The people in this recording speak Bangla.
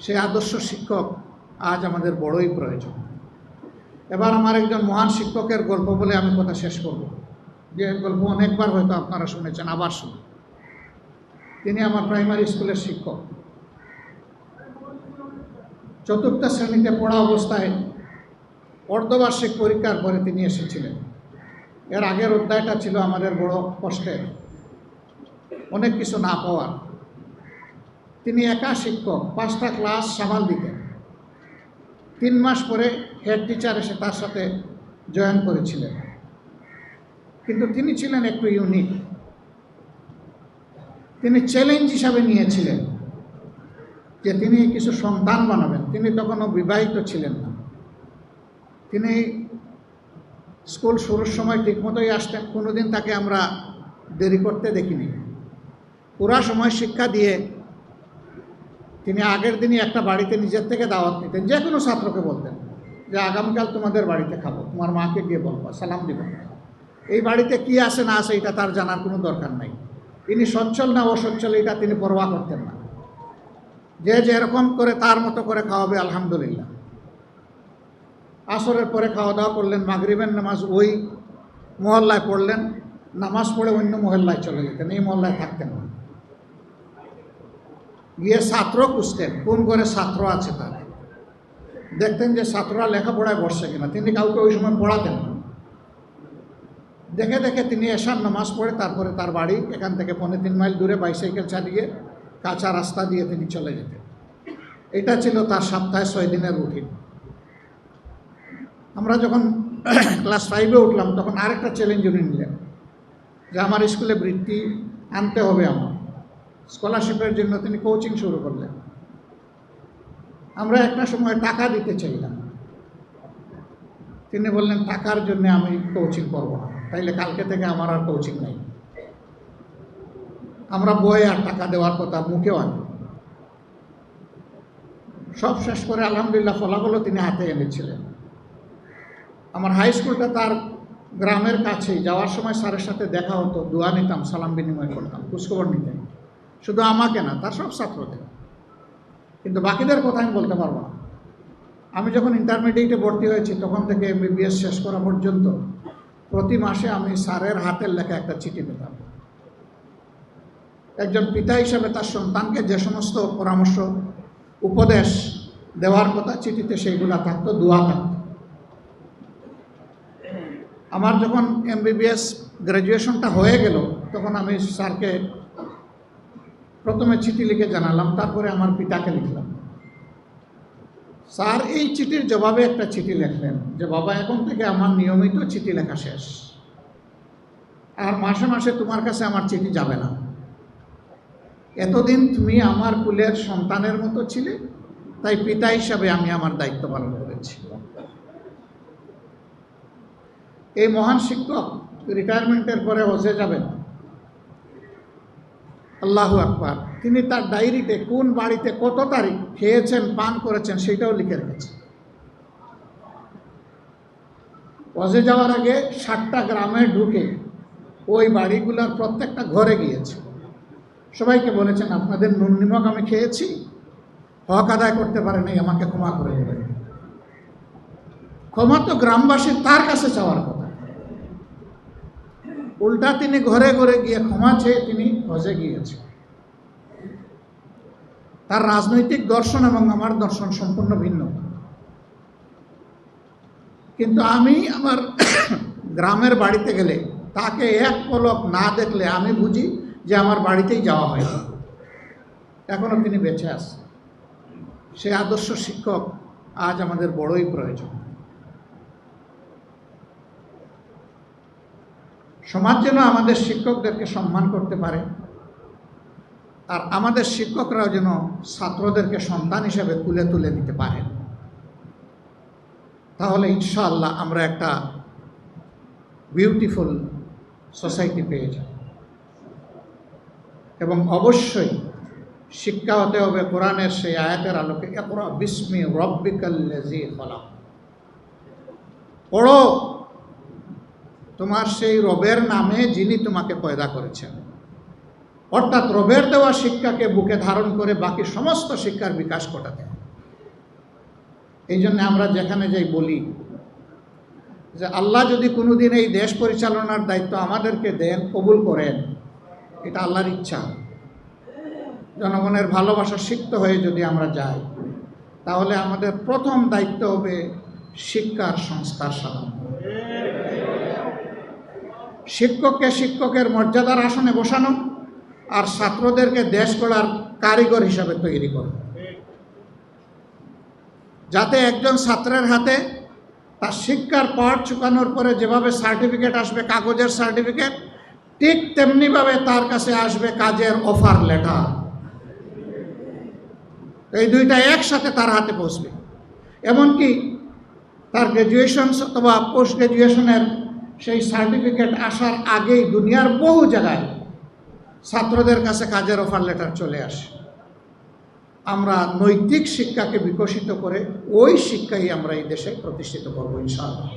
সেই আদর্শ শিক্ষক আজ আমাদের বড়ই প্রয়োজন। এবার আমার একজন মহান শিক্ষকের গল্প বলে আমি কথা শেষ করব, যে গল্প অনেকবার হয়তো আপনারা শুনেছেন, আবার শুনুন। তিনি আমার প্রাইমারি স্কুলের শিক্ষক। চতুর্থ শ্রেণীতে পড়া অবস্থায় অর্ধবার্ষিক পরীক্ষার পরে তিনি এসেছিলেন। এর আগের অধ্যায়টা ছিল আমাদের বড় কষ্টের, অনেক কিছু না পাওয়ার। তিনি একা শিক্ষক, 5টা ক্লাস সামাল দিতেন। 3 মাস পরে হেড টিচার এসে তার সাথে জয়েন করেছিলেন। কিন্তু তিনি ছিলেন একটু ইউনিক। তিনি চ্যালেঞ্জ হিসাবে নিয়েছিলেন যে তিনি কিছু সন্তান বানাবেন। তিনি তখনও বিবাহিত ছিলেন না। তিনি স্কুল শুরুর সময় ঠিকমতোই আসতেন, কোনোদিন তাকে আমরা দেরি করতে দেখিনি। পুরা সময় শিক্ষা দিয়ে তিনি আগের দিনই একটা বাড়িতে নিজের থেকে দাওয়াত নিতেন। যে কোনো ছাত্রকে বলতেন যে আগামীকাল তোমাদের বাড়িতে খাবো, তোমার মাকে গিয়ে বলবো, সালাম দিব। এই বাড়িতে কি আছে না আছে এটা তার জানার কোনো দরকার নাই। তিনি সচ্ছল না অসচ্ছল এটা তিনি পরোয়া করতেন না। যে যেরকম করে তার মতো করে খাওয়াবে, আলহামদুলিল্লাহ। আসরের পরে খাওয়া দাওয়া করলেন, মাগরিবের নামাজ ওই মহল্লায় পড়লেন, নামাজ পড়ে অন্য মহল্লায় চলে যেতেন, এই মহল্লায় থাকতেন না। গিয়ে ছাত্র খুঁজতেন, কোন করে ছাত্র আছে তার, দেখতেন যে ছাত্ররা লেখাপড়ায় বসছে কিনা। তিনি কাউকে ওই সময় পড়াতেন না। দেখে দেখে তিনি এশার নামাজ পড়ে তারপরে তার বাড়ি এখান থেকে 2.5 মাইল দূরে বাইসাইকেল চালিয়ে কাঁচা রাস্তা দিয়ে তিনি চলে যেতেন। এটা ছিল তার সপ্তাহে 6 দিনের রুটিন। আমরা যখন ক্লাস 5-এ উঠলাম তখন আরেকটা চ্যালেঞ্জ উনি নিলেন যে আমার স্কুলে বৃত্তি আনতে হবে। আমার স্কলারশিপের জন্য তিনি কোচিং শুরু করলেন। আমরা একটা সময় টাকা দিতে চাইলাম। তিনি বললেন টাকার জন্য আমি কোচিং করব না, তাইলে কালকে থেকে আমার আর কোচিং নেই। আমরা বই আর টাকা দেওয়ার কথা মুখেও আনি। সব শেষ করে আলহামদুলিল্লাহ ফলাফলও তিনি হাতে এনেছিলেন। আমার হাই স্কুলটা তার গ্রামের কাছেই, যাওয়ার সময় স্যারের সাথে দেখা হতো, দোয়া নিতাম, সালাম বিনিময় করতাম, খোঁজখবর নিতেন। শুধু আমাকে না, তার সব ছাত্রদের। কিন্তু বাকিদের কথা আমি বলতে পারবো না। আমি যখন ইন্টারমিডিয়েটে ভর্তি হয়েছি তখন থেকে MBBS শেষ করা পর্যন্ত প্রতি মাসে আমি স্যারের হাতের লেখা একটা চিঠি পেতাম। একজন পিতা হিসেবে তার সন্তানকে যে সমস্ত পরামর্শ উপদেশ দেওয়ার কথা চিঠিতে সেইগুলা থাকতো, দোয়া থাকতো। আমার যখন MBBS গ্র্যাজুয়েশনটা হয়ে গেল তখন আমি স্যারকে প্রথমে চিঠি লিখে জানালাম, তারপরে আমার পিতাকে লিখলাম। স্যার এই চিঠির জবাবে একটা চিঠি লিখলেন যে বাবা, এখন থেকে আমার নিয়মিত চিঠি লেখা শেষ, আর মাসে মাসে তোমার কাছে আমার চিঠি যাবে না। এতদিন তুমি আমার কুলের সন্তানের মতো ছিলে, তাই পিতা হিসাবে আমি আমার দায়িত্ব পালন করেছি। এই মহান শিক্ষক রিটায়ারমেন্টের পরে হজে যাবেন। আল্লাহু আকবার। তিনি তার ডায়েরিতে কোন বাড়িতে কত তারিখ খেয়েছেন, পান করেছেন সেটাও লিখে রেখেছেন। হজে যাওয়ার আগে 7টা গ্রামে ঢুকে ওই বাড়িগুলোর প্রত্যেকটা ঘরে গিয়েছে। সবাইকে বলেছেন আপনাদের নুন নিমক আমি খেয়েছি, হক আদায় করতে পারে নাই, আমাকে ক্ষমা করে দেবেন। ক্ষমা তো গ্রামবাসীর তার কাছে চাওয়ার কথা, উল্টা তিনি ঘরে ঘরে গিয়ে ক্ষমা চেয়ে তিনি হজে গিয়েছেন। তার রাজনৈতিক দর্শন এবং আমার দর্শন সম্পূর্ণ ভিন্ন। কিন্তু আমি আমার গ্রামের বাড়িতে গেলে তাকে এক পলক না দেখলে আমি বুঝি যে আমার বাড়িতেই যাওয়া হয়। এখনো তিনি বেঁচে আছেন। সে আদর্শ শিক্ষক আজ আমাদের বড়ই প্রয়োজন। সমাজ যেন আমাদের শিক্ষকদেরকে সম্মান করতে পারে, আর আমাদের শিক্ষকরাও যেন ছাত্রদেরকে সন্তান হিসেবে তুলে তুলে নিতে পারেন। তাহলে ইনশাআল্লাহ আমরা একটা বিউটিফুল সোসাইটি পেয়ে যাব। এবং অবশ্যই শিক্ষা হতে হবে কোরআনের সেই আয়াতের আলোকে, ইকরা বিস্মি রব্বিকাল্লাযী খলাক। পড়ো তোমার সেই রবের নামে যিনি তোমাকে পয়দা করেছেন। অর্থাৎ রবের দেওয়া শিক্ষাকে বুকে ধারণ করে বাকি সমস্ত শিক্ষার বিকাশ ঘটাতে হবে। এই জন্য আমরা যেখানে যাই বলি যে আল্লাহ যদি কোনোদিন এই দেশ পরিচালনার দায়িত্ব আমাদেরকে দেন, কবুল করেন, এটা আল্লাহর ইচ্ছা। জনগণের ভালোবাসা সিক্ত হয়ে যদি আমরা যাই, তাহলে আমাদের প্রথম দায়িত্ব হবে শিক্ষার সংস্কার সাধন। শিক্ষককে শিক্ষকের মর্যাদার আসনে বসানো আর ছাত্রদেরকে দেশ গড়ার কারিগর হিসাবে তৈরি করা, যাতে একজন ছাত্রের হাতে তার শিক্ষার পাঠ চুকানোর পরে যেভাবে সার্টিফিকেট আসবে, কাগজের সার্টিফিকেট, ঠিক তেমনিভাবে তার কাছে আসবে কাজের অফার লেটার। এই দুইটা একসাথে তার হাতে পৌঁছবে। এমনকি তার গ্র্যাজুয়েশন অথবা পোস্ট গ্র্যাজুয়েশনের সেই সার্টিফিকেট আসার আগেই দুনিয়ার বহু জায়গায় ছাত্রদের কাছে কাজের অফার লেটার চলে আসে। আমরা নৈতিক শিক্ষাকে বিকশিত করে ওই শিক্ষাই আমরা এই দেশে প্রতিষ্ঠিত করবো ইনশাআল্লাহ।